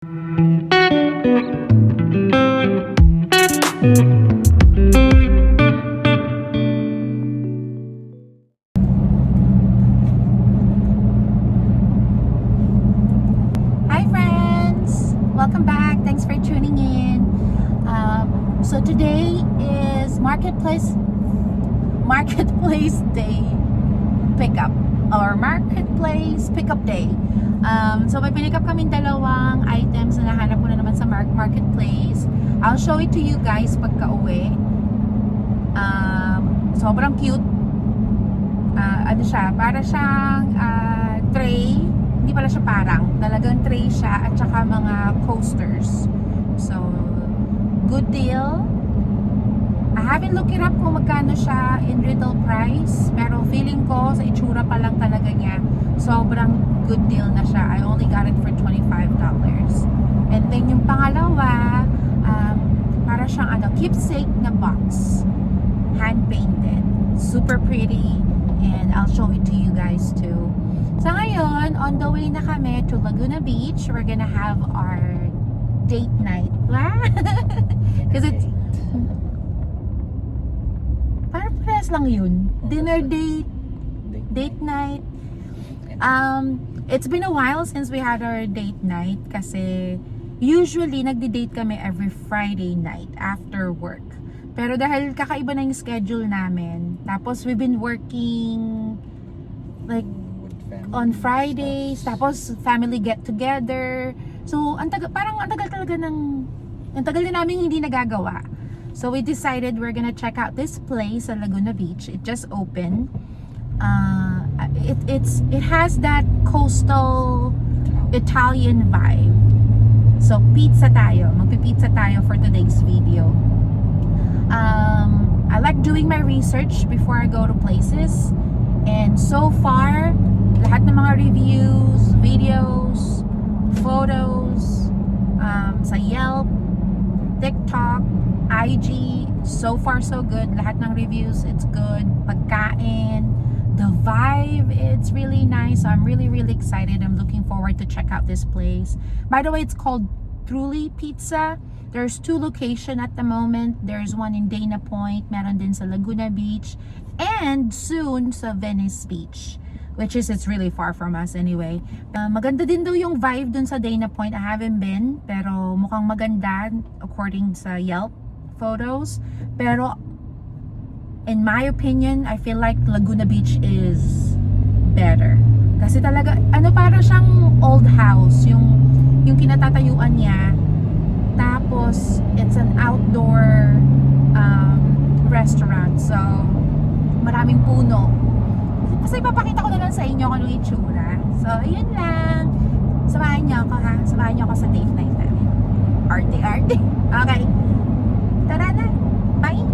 Hi friends! Welcome back. Thanks for tuning in. So today is Marketplace Day pickup or Marketplace pickup day. So may pick up kaming dalawang items na nahanap ko na naman sa Marketplace. I'll show it to you guys pagka uwi. Sobrang cute. Ano siya? Para siyang tray. Hindi pala siya parang. Talagang tray siya at saka mga coasters. So, good deal. I haven't looked it up kung magkano siya in retail price. Pero feeling ko sa itsura pa lang talaga niya, sobrang good deal na siya. I only got it for $25. And then yung pangalawa, para siyang keepsake na box. Hand-painted. Super pretty. And I'll show it to you guys too. So ngayon, on the way na kami to Laguna Beach. We're gonna have our date night. Because it's parang lang yun. Dinner date night. It's been a while since we had our date night kasi usually nagdi-date kami every Friday night after work. Pero dahil kakaiba na yung schedule namin, tapos we've been working like on Fridays, tapos family get together. So, ang tagal din namin hindi nagagawa. So, we decided we're gonna check out this place sa Laguna Beach. It just opened. It has that coastal Italian vibe. So, pizza tayo. Magpipizza tayo for today's video. I like doing my research before I go to places. And so far, lahat ng mga reviews, videos, photos, sa Yelp, TikTok, IG, so far so good. Lahat ng reviews, it's good. Pagkain, the vibe, it's really nice. So I'm really excited. I'm looking forward to check out this place. By the way, it's called Truly Pizza. There's 2 locations at the moment. There's one in Dana Point, meron din sa Laguna Beach, and soon sa Venice Beach, which is it's really far from us anyway. Maganda din daw yung vibe dun sa Dana Point. I haven't been, pero mukhang maganda according sa Yelp photos. Pero in my opinion, I feel like Laguna Beach is better. Kasi talaga, parang siyang old house, yung kinatatayuan niya. Tapos, it's an outdoor restaurant. So, maraming puno. Kasi ipapakita ko na lang sa inyo kung anong itsura. So, ayun lang. Samahan niyo ako ha. Samahan niyo ako sa date night namin. Arte. Okay. Tara na. Bye.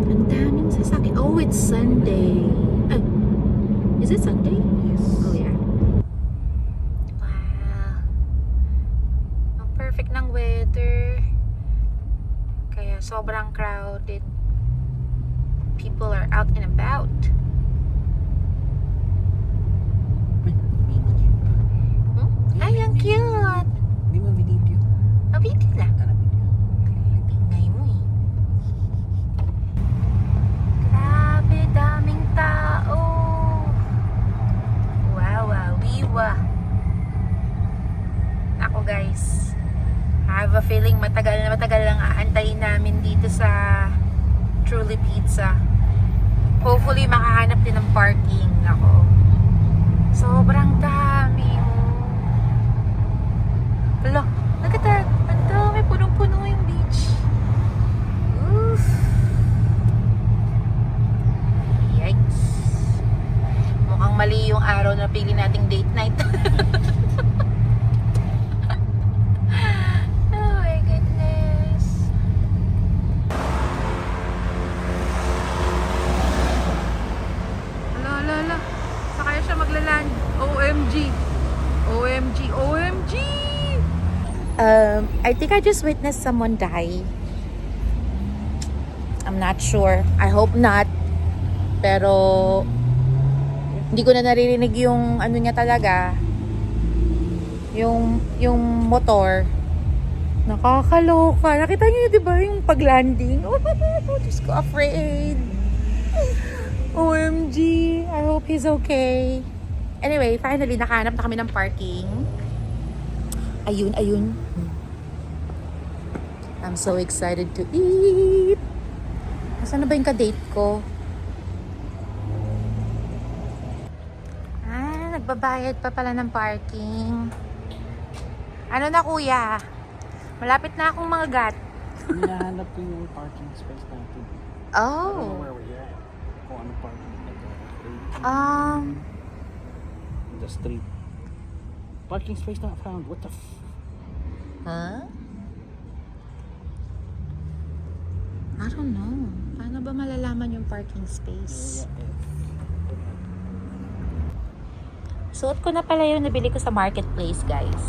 Ang daming sasakyan. Oh, it's Sunday. Is it Sunday? Yes. Oh, yeah. Perfect ng weather, kaya sobrang crowded. People are out and about. Ay, ang cute. Hindi mo video. Video lang. Tingay mo eh. Grabe, daming tao. Wow, wiwa. Ako guys, I have a feeling matagal lang aantayin namin dito sa Truly Pizza. Hopefully makahanap din ng parking ako. Sobrang dami. Hala, look at that. Ang dami, punong-puno yung beach. Oof. Yikes. Mukhang mali yung araw na pili nating date night. OMG. I think I just witnessed someone die. I'm not sure. I hope not. Pero hindi ko na naririnig yung ano niya talaga. Yung motor. Nakakaloka. Nakita niyo 'di ba yung paglanding? Oh, Diyos ko, afraid. OMG. I hope he's okay. Anyway, finally nakahanap na kami ng parking. Ayun. I'm so excited to eat. Nasaan na ba yung ka-date ko? Nagbabayad pa pala ng parking. Ano na kuya? Malapit na akong mga gat. Hinahanap ko yung parking space natin. I don't know Oh. where we're at. Kung ano parking ito. In the street. Parking space not found. What the Huh? I don't know. Paano ba malalaman yung parking space? Suot ko na pala yung nabili ko sa marketplace, guys.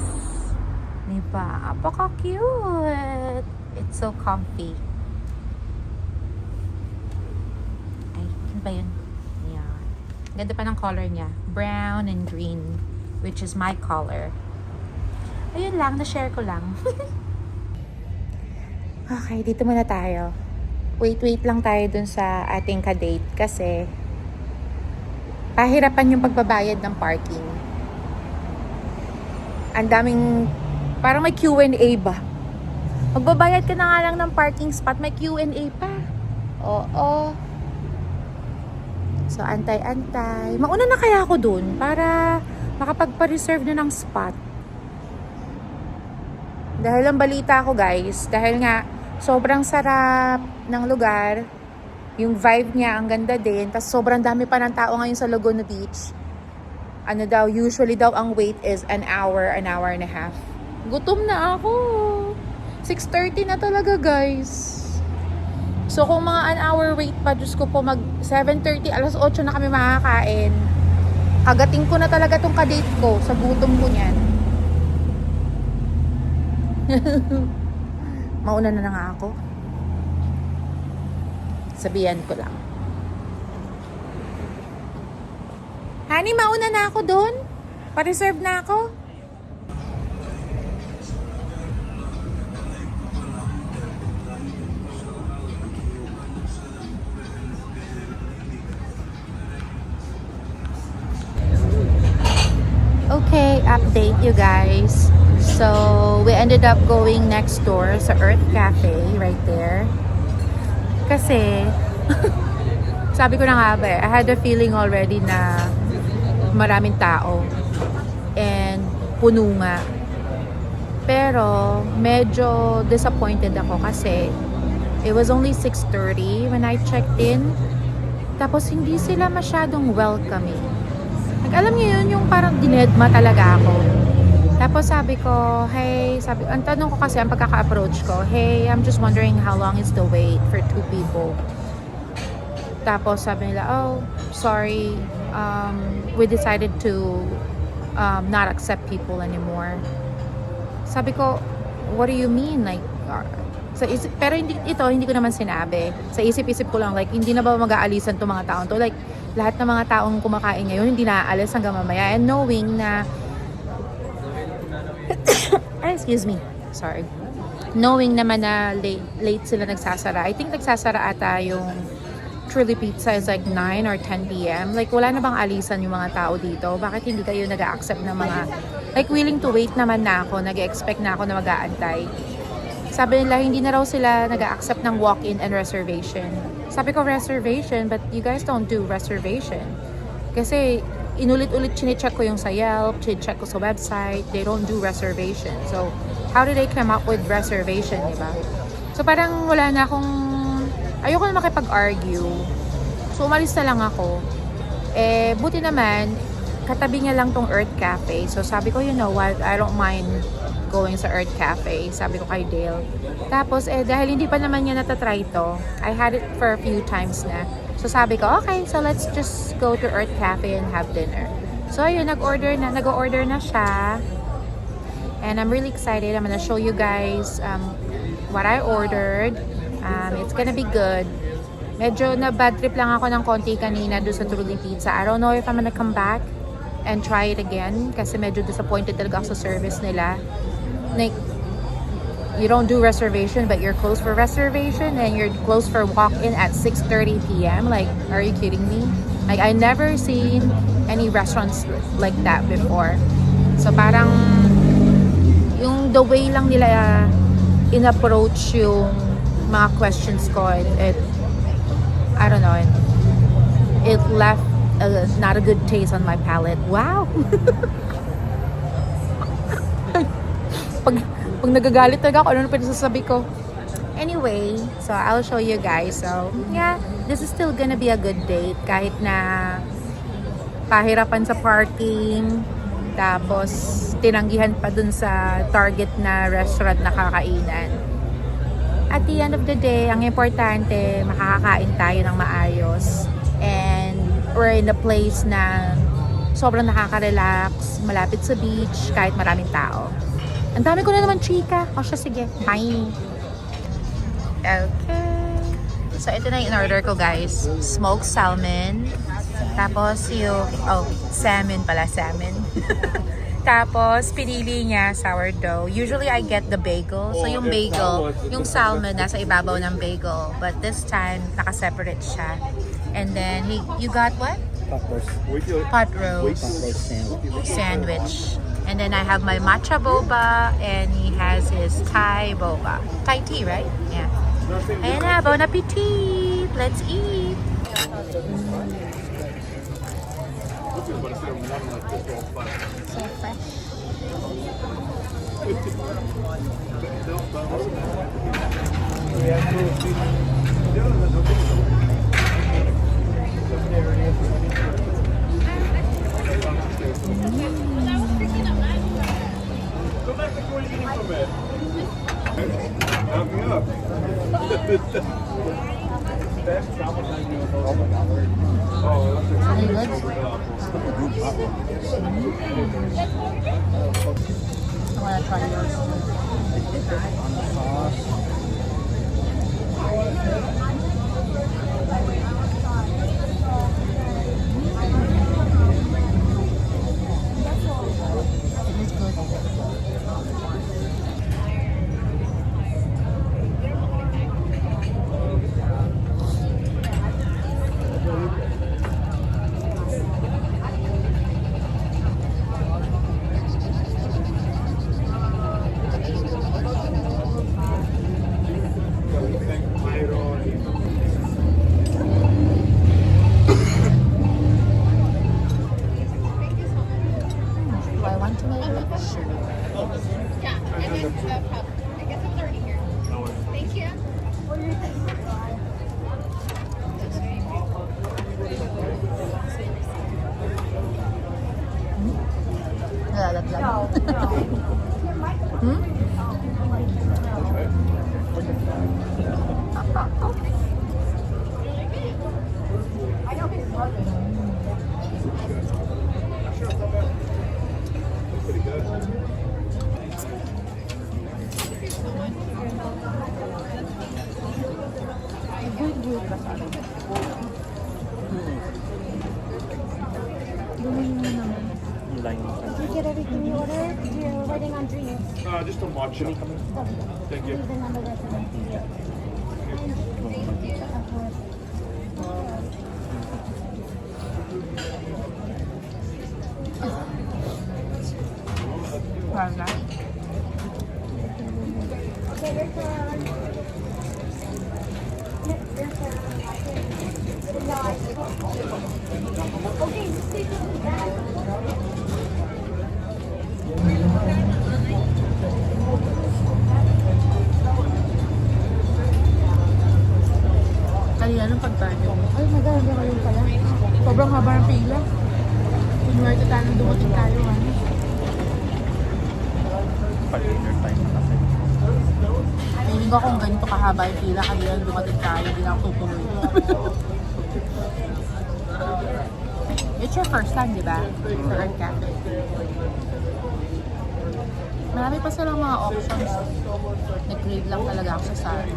Diba? Apaka-cute. It's so comfy. Ay, yun ba yun? Yeah. Ganda pa ng color niya. Brown and green. Which is my color. Ayun lang, na-share ko lang. Okay, dito muna tayo. Wait lang tayo dun sa ating ka-date kasi pahirapan yung pagbabayad ng parking. Ang daming, parang may Q&A ba? Magbabayad ka na nga lang ng parking spot, may Q&A pa. Oo. So, antay-antay. Mauna na kaya ako dun para makapagpa-reserve na ng spot. Dahil ang balita ko guys, dahil nga sobrang sarap ng lugar, yung vibe niya, ang ganda din. Tapos sobrang dami pa ng tao ngayon sa Laguna Beach. Ano daw, usually daw ang wait is an hour and a half. Gutom na ako. 6:30 na talaga, guys. So kung mga an hour wait pa, Diyos ko po, mag 7:30, alas 8 na kami makakain. Kagating ko na talaga tong kadate ko sa gutom ko niyan. Mauna na nga ako. Sabihan ko lang. Honey, mauna na ako doon. Pa-reserve na ako. Okay, update you guys. So, we ended up going next door sa Earth Cafe right there. Kasi, sabi ko na nga ba, I had a feeling already na maraming tao. And puno nga. Pero, medyo disappointed ako kasi it was only 6:30 when I checked in. Tapos, hindi sila masyadong welcoming. Alam niyo yun, yung parang dinedma talaga ako. Tapos sabi ko, hey, ang tanong ko kasi, ang pagkaka-approach ko, hey, I'm just wondering how long is the wait for 2 people. Tapos sabi nila, oh, sorry, we decided to not accept people anymore. Sabi ko, what do you mean? Like, pero hindi ko naman sinabi. Sa isip-isip ko lang, like, hindi na ba mag-aalisan itong mga taong to? Like, lahat ng mga taong kumakain ngayon, hindi naaalis hanggang mamaya. And knowing na, excuse me, sorry. Knowing naman na late sila nagsasara. I think nagsasara ata yung Truly Pizza is like 9 or 10 p.m. Like, wala na bang alisan yung mga tao dito? Bakit hindi kayo nag-a-accept ng mga, like, willing to wait naman na ako, nag-expect na ako na mag-aantay. Sabi nila, hindi na raw sila nag-a-accept ng walk-in and reservation. Sabi ko, reservation? But you guys don't do reservation. Kasi, inulit-ulit chinecheck ko yung sa Yelp, chinecheck ko sa website, they don't do reservation. So, how did they come up with reservation, diba? So, parang wala na akong, ayoko na makipag-argue. So, umalis na lang ako. Eh, buti naman, katabi niya lang tong Earth Cafe. So, sabi ko, you know what, I don't mind going sa Earth Cafe. Sabi ko kay Dale. Tapos, dahil hindi pa naman niya natatry to, I had it for a few times na. So, sabi ko, okay, so let's just go to Earth Cafe and have dinner. So, ayun, nag-order na siya. And I'm really excited. I'm gonna show you guys what I ordered. It's gonna be good. Medyo na bad trip lang ako ng konti kanina doon sa Truly Pizza. I don't know if I'm gonna come back and try it again kasi medyo disappointed talaga ako sa service nila. Like, you don't do reservation but you're closed for reservation and you're closed for walk-in at 6:30 p.m. Like, are you kidding me? Like, I never seen any restaurants like that before. So, parang yung the way lang nila in-approach yung mga questions ko, it I don't know, it left not a good taste on my palate. Wow! pag nagagalit talaga ako, ano na pinasasabi ko. Anyway, so I'll show you guys. So, yeah, this is still gonna be a good date kahit na pahirapan sa parking, tapos tinanggihan pa dun sa target na restaurant na kakainan. At the end of the day, ang importante, makakakain tayo ng maayos. And we're in a place na sobrang nakaka-relax, malapit sa beach, kahit maraming tao. Ang dami ko na naman chika. O siya, sige. Bye! Okay. So, ito na yung in-order ko, guys. Smoked salmon. Tapos yung, salmon pala, salmon. Tapos, pinili niya sourdough. Usually, I get the bagel. So, yung bagel, yung salmon, nasa ibabaw ng bagel. But this time, naka-separate siya. And then, you got what? Pot roast. Pot roast. Pot roast Sandwich. And then I have my matcha boba and he has his Thai boba. Thai tea, right? Yeah. Ayan na, bon appetit! Let's eat! So fresh. Really good. I wanna try yours too. It is good. Do I want to make it? Sure. Yeah, and then I guess it's already here. Thank you. Nalaglag. Hmm? Did you get everything you ordered? You're waiting on drinks. Just a matcha. Thank you. Leave the number there for them. Of course. Well, nice. Okay, there's okay, stay with that. Kanina nung pagbanyo. Ay, maganda ka yun pala. Sobrang haba ng pila. Kunwerte tayo nung dumating tayo. Pag-dinner time na kasi. Feeling ko kung ganito kahaba yung pila, kanina nung dumating tayo, hindi na ako tutuloy. It's your first time, di ba? For Earth Cafe. Marami pa silang mga options. Nag-crave lang talaga ako sa Sari.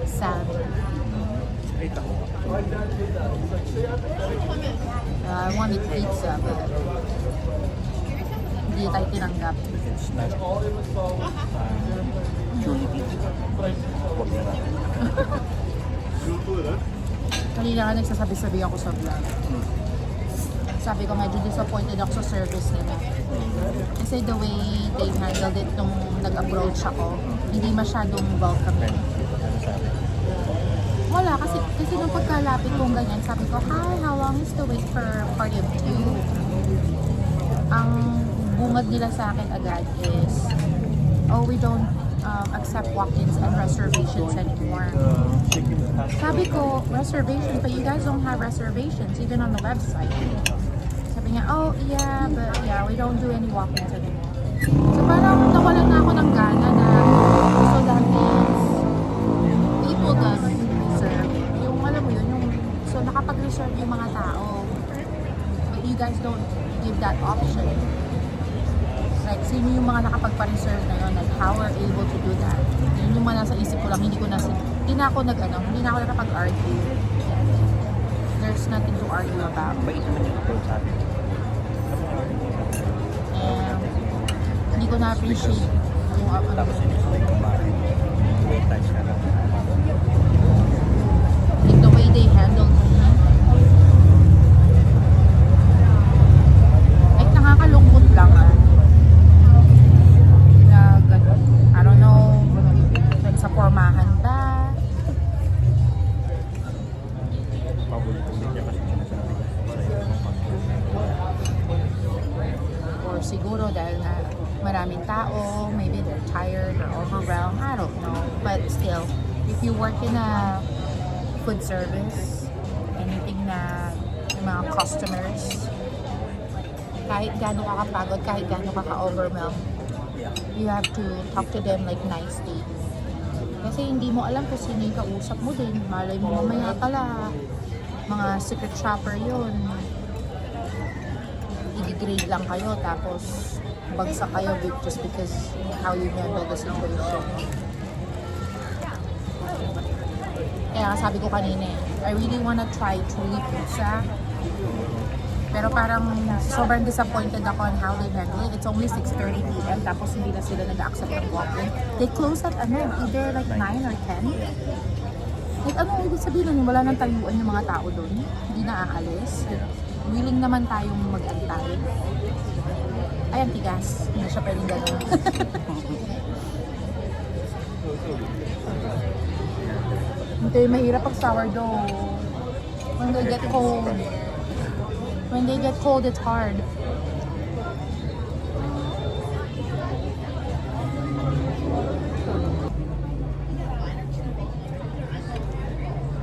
Sam. Straight ako. I wanted pizza, but hindi tayo tinanggap. It's not. Chewy pizza. Huwag na lang. Kanina nga nagsasabi-sabi ako sa vlog. Sabi ko medyo disappointed ako sa service nila. Kasi the way they handled it nung nag-approach ako, hindi masyadong welcoming. Ano sabi? Wala, kasi nung pagkalapit kong ganyan, sabi ko, hi, how long is the wait for party of 2? Ang bungad nila sa akin agad is, oh, we don't accept walk-ins and reservations anymore. Sabi ko, reservations, but you guys don't have reservations even on the website. Sabi niya, oh, yeah, but yeah, we don't do any walk-ins anymore. So parang nawalan na ako ng gana na, so that means people does reserve. Yung alam mo yun, yung, so nakapag-reserve yung mga tao. But you guys don't give that option. Like, sino yung mga nakapagpa-reserve na yun? Like, how are able to do that? Yun yung mga nasa isip ko lang, hindi na ako nakapag-argue. There's nothing to argue about. Bait naman yung approach sa akin. And, hindi ko na-appreciate yung Tapos in-explain ko bakit. Wait times na lang. like, the way they handled me. Like, nakakalungkot lang na ganun. I don't know, like sa pormahan ba? Pabulit-ulit niya kasi sinasabi ko. Or siguro dahil nga maraming tao, maybe they're tired or overwhelmed, I don't know. But still, if you work in a food service, anything na yung mga customers, kahit gaano ka kapagod, kahit gaano ka ka-overwhelmed, you have to talk to them like nicely. Kasi hindi mo alam kung sino yung kausap mo din. Malay mo mamaya pala, mga secret shopper yun. I-degrade lang kayo, tapos bagsak kayo just because how you handle the situation. Kaya sabi ko kanina, I really wanna try Chewy Pizza. Pero parang sobrang disappointed ako on how they handle it. It's only 6:30 p.m. tapos hindi na sila nag-accept ng walk-in. They close at either like 9 or 10. Like ano ibig sabihin nun? Wala nang tayuan yung mga tao doon. Hindi na aalis. Willing naman tayong mag-antay. Ay, ang tigas. Hindi siya pwedeng gano'n. Hindi, mahirap pag sourdough. When they get cold. When they get cold, it's hard.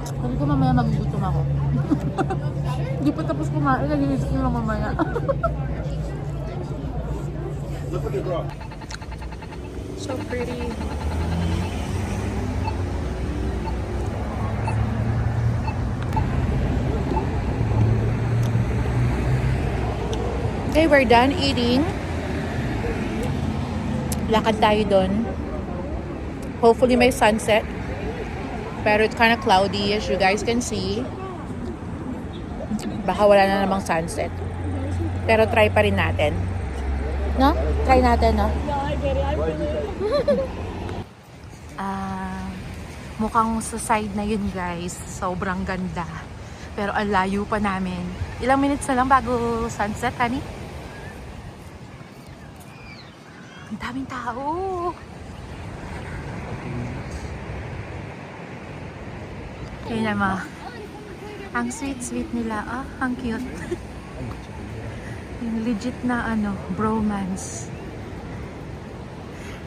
Sabi ko mamaya magugutom ako. Hindi pa tapos kumain, nag-iisip ko lang mamaya. Look at the draw. So pretty. Okay, we're done eating. Lakad tayo doon. Hopefully may sunset. Pero it's kind of cloudy as you guys can see. Baka wala na namang sunset. Pero try pa rin natin. No? Try natin, no? Mukhang sa side na yun, guys. Sobrang ganda. Pero ang layo pa namin. Ilang minutes na lang bago sunset, honey? Ang daming tao. Kaya naman. Ang sweet-sweet nila. Ah, ang cute. Yung legit na bromance.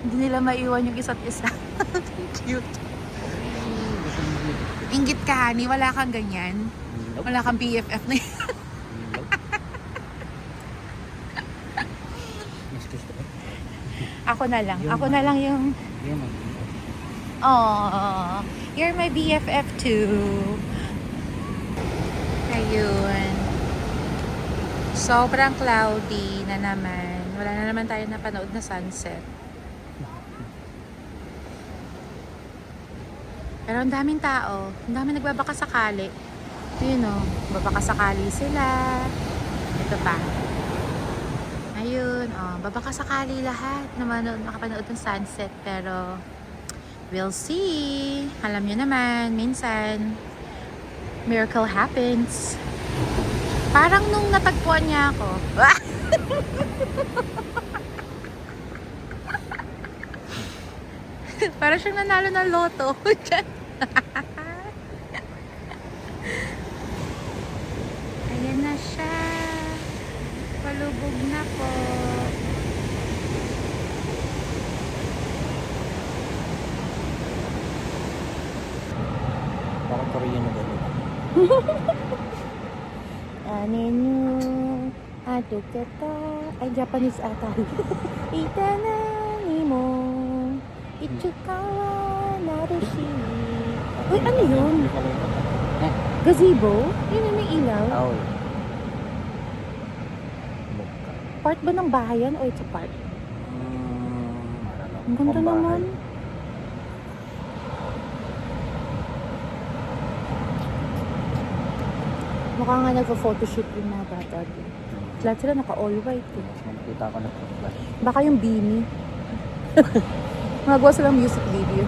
Hindi nila maiwan yung isa't isa. Cute. Inggit ka, honey. Wala kang ganyan. Wala kang BFF na yan. Ako na lang. Ako na lang yung... Oh, you're my BFF too. Ayun. Sobrang cloudy na naman. Wala na naman tayo napanood na sunset. Pero ang daming tao. Ang daming nagbabakasakali. Yun o. Babakasakali sila. Ito pa. Ayun. Oh, babakasakali lahat. Nakapanood ng sunset. Pero we'll see. Alam nyo naman, minsan miracle happens. Parang nung natagpuan niya ako. Parang siyang nanalo ng loto. Ayan na siya. Palubog na po. Parang Korean na gano'n. Anenu ato kata. Ay, Japanese ata. Itana ni mo. Ichukawa narushi. Uy, ano yun? Gazebo? Yun yung may ilaw? Owl. Part ba ng bahay yan o it's a park? Ang ganda Pambahay. naman. Mukha nga nagpa-photoshoot yung mga bata. Lahat sila naka-all white. Eh. Nakita ko na flash. Baka yung beanie. Magawa silang music video.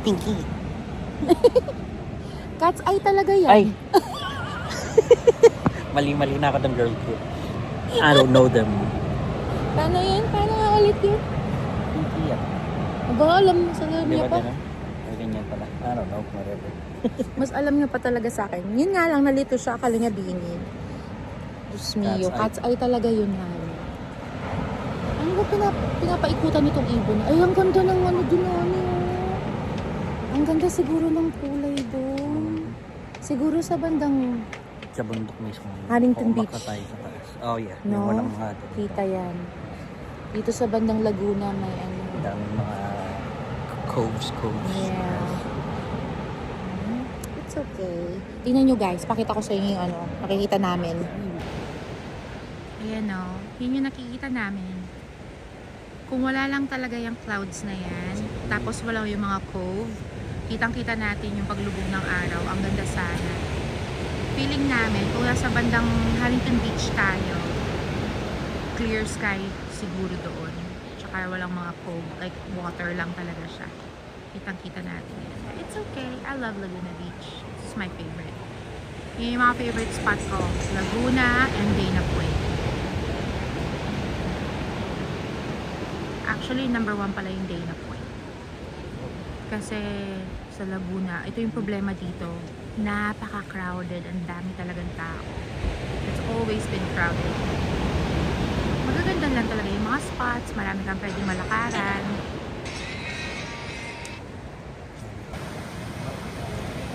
Pinky. Cat's eye talaga yan. Ay! Mali-mali na ako ng girl ko. I don't know them. Paano yun? Paano nga ulit yun? Pinky yan. Aba, alam mo sa Di niya ba pa. din? Ay, ganyan pala. I don't know. Whatever. Mas alam niya pa talaga sa akin. Yun nga lang, nalito siya. Akala niya beanie. Diyos mio, Cat's cat's eye talaga yun nga. Ano ba pinapaikutan nitong ibon? Ay, ang ganda ng ano dun ano. Ang ganda siguro ng kulay doon. Siguro sa bandang Sa bundok mismo. Huntington Oo, Beach. baka tayo sa taas. Oh yeah. No? Yung walang mga Kita yan. Dito sa bandang Laguna may ano. daming mga coves. Yeah. It's okay. Tingnan nyo guys, pakita ko sa inyo yung ano, nakikita namin. Ayan o, yun yung nakikita namin. Kung wala lang talaga yung clouds na yan, tapos wala yung mga cove, kitang-kita natin yung paglubog ng araw. Ang ganda sana. Feeling namin, kung nasa bandang Huntington Beach tayo, clear sky siguro doon. Tsaka walang mga cove, like water lang talaga siya. Kitang-kita natin yan. But it's okay. I love Laguna Beach. This is my favorite. Yun yung mga favorite spot ko. Laguna and Dana Point. Actually, number 1 pala yung Dana Point. Kasi sa Laguna, ito yung problema dito. Napaka-crowded. Ang dami talagang tao. It's always been crowded. Magaganda lang talaga yung mga spots. Marami kang pwedeng malakaran.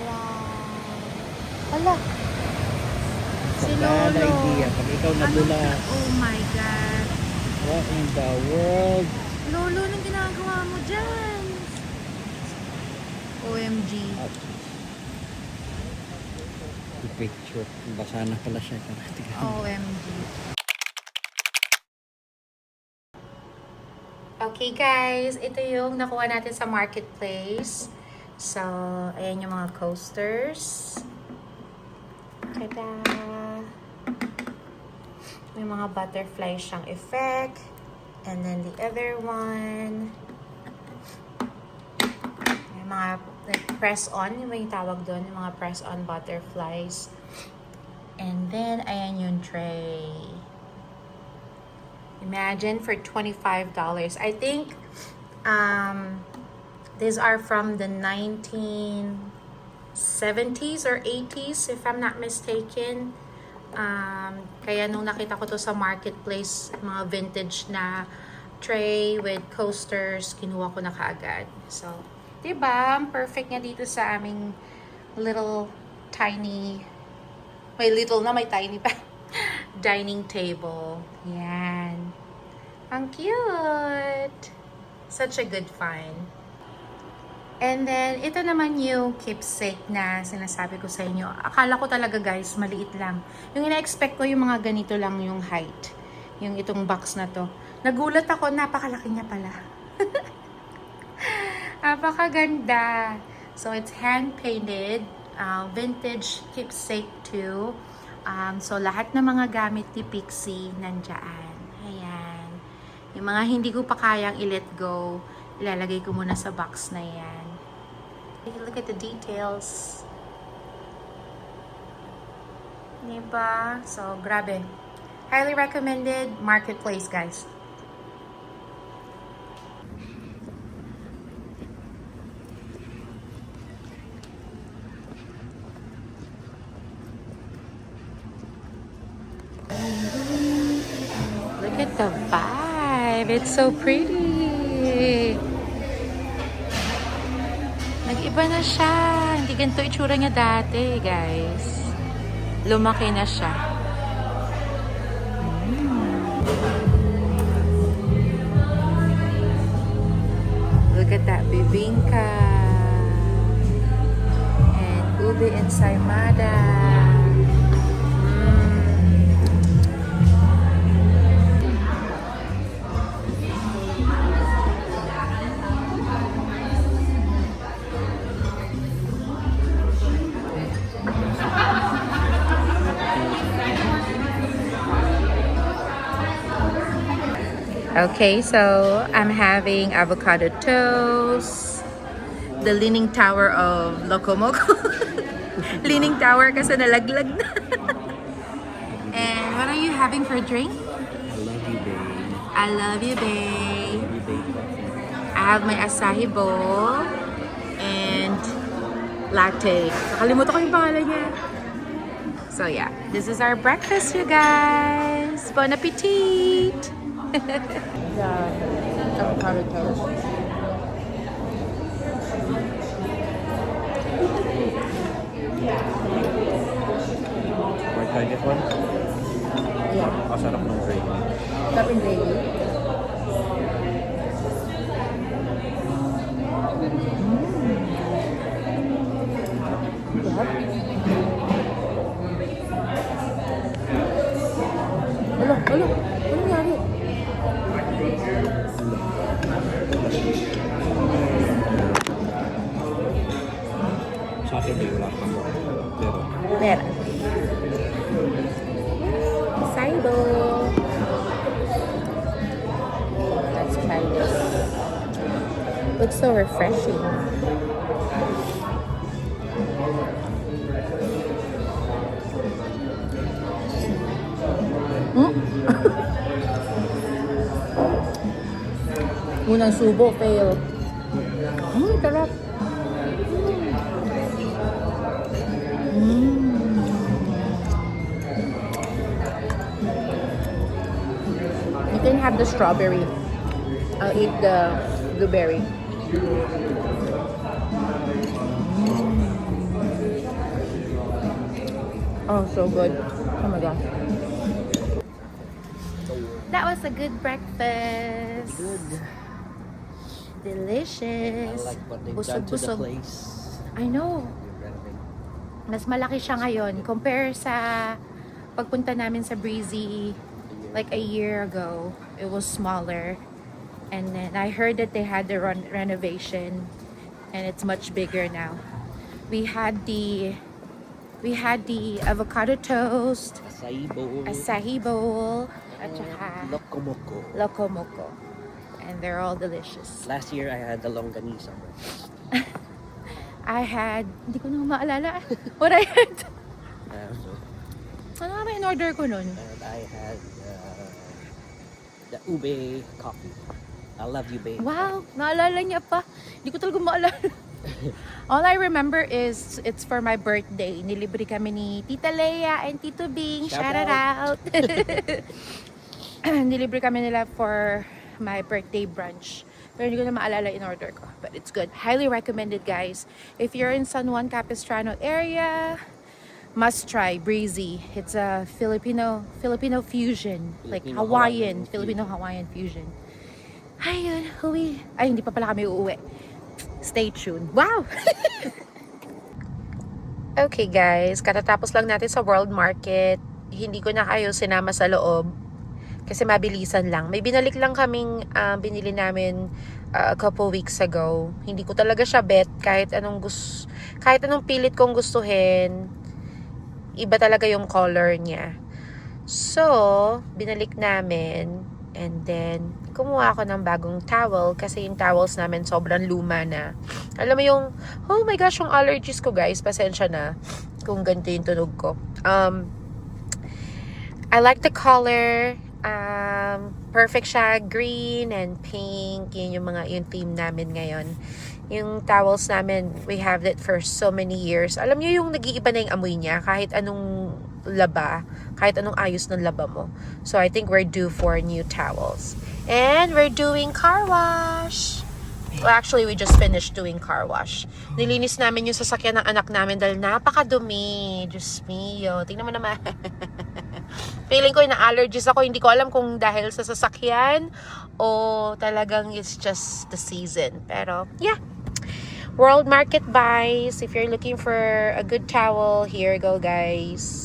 Wow. Ala. Si Bad Lolo. idea. Pag ikaw nadulas. Oh my God. What in the world? Lolo, anong ginagawa mo dyan? OMG. Picture. Basa na pala siya. OMG. Okay guys, ito yung nakuha natin sa marketplace. So, ayan yung mga coasters. Tada! May mga butterfly siyang effect. And then the other one, may mga like press on, yung tawag doon, yung mga press on butterflies. And then, ayan yung tray. Imagine for $25. I think these are from the 1970s or 80s, if I'm not mistaken. Kaya nung nakita ko to sa marketplace, mga vintage na tray with coasters, kinuha ko na kaagad. So, diba? Perfect nga dito sa aming little tiny, may little na may tiny pa, dining table. Yan. Ang cute! Such a good find. And then, ito naman yung keepsake na sinasabi ko sa inyo. Akala ko talaga guys, maliit lang. Yung ina-expect ko yung mga ganito lang yung height. Yung itong box na to. Nagulat ako, napakalaki niya pala. Napakaganda. So, it's hand-painted. Vintage keepsake too. So, lahat ng mga gamit ni Pixie nandyan. Ayan. Yung mga hindi ko pa kayang i-let go, ilalagay ko muna sa box na yan. Take a look at the details. Diba? So, grabe. Highly recommended marketplace, guys. Look at the vibe. It's so pretty. Nag-iba na siya. Hindi ganito itsura niya dati, guys. Lumaki na siya. Look at that bibingka. And ube ensaymada. Okay, so I'm having avocado toast, the Leaning Tower of Locomoco. Leaning Tower kasi nalaglag na. And what are you having for a drink? I love you, babe. I love you, babe. Love you, babe. I have my acai bowl and latte. Nakalimutan ko yung pangalan niya. So yeah, this is our breakfast, you guys. Bon appetit! Avocado toast. Want to try this one? Yeah, Ang sarap ng gravy. topping gravy. Ano nangyari? Saturday, wala pa. Pero, Meron. Saibo. Let's try this. Looks so refreshing. Unang subo, fail. Sarap. You can have the strawberry. I'll eat the blueberry. Oh, so good. Oh my gosh. That was a good breakfast. good. I Delicious. like what they've done to the Busog-busog. place. I know. Mas malaki siya ngayon compare sa pagpunta namin sa Breezy like a year ago. It was smaller. And then I heard that they had the renovation and it's much bigger now. We had the avocado toast, Acai bowl. acai bowl, at saka Locomoco. locomoco. And they're all delicious. Last year, I had the longanisa. I had, hindi ko na maalala what I had. So, Ano nga ba in-order ko nun? and I had the ube coffee. I love you, babe. Wow, naalala niya pa. Hindi ko talaga maalala. All I remember is it's for my birthday. Nilibre kami ni Tita Leia and Tito Bing. Shout Shout it out. Nilibre kami nila for my birthday brunch. Pero hindi ko na maalala in order ko. But it's good. Highly recommended, guys. If you're in San Juan Capistrano area, must try Breezy. It's a Filipino fusion. Like Hawaiian. Filipino-Hawaiian fusion. Ayun, huwi. Ay, hindi pa pala kami uuwi. Stay tuned. Wow! Okay guys, katatapos lang natin sa World Market. Hindi ko na kayo sinama sa loob. Kasi mabilisan lang. May binalik lang kaming binili namin a couple weeks ago. Hindi ko talaga siya bet kahit anong pilit kong gustuhin. Iba talaga yung color niya. So, binalik namin. And then, kumuha ako ng bagong towel kasi yung towels namin sobrang luma na. Alam mo yung, oh my gosh, yung allergies ko guys. Pasensya na kung ganito yung tunog ko. I like the color. Perfect siya, green and pink. Yun yung theme namin ngayon. Yung towels namin, we have it for so many years. Alam niyo yung nag-iiba na yung amoy niya kahit anong laba, kahit anong ayos ng laba mo. So I think we're due for new towels. And we're doing car wash. Well, actually, we just finished doing car wash. Nilinis namin yung sasakyan ng anak namin dahil napakadumi. Diyos mio. Tingnan mo naman. Feeling ko na allergies ako. Hindi ko alam kung dahil sa sasakyan o talagang it's just the season. Pero, yeah. World Market buys. If you're looking for a good towel, here you go, guys.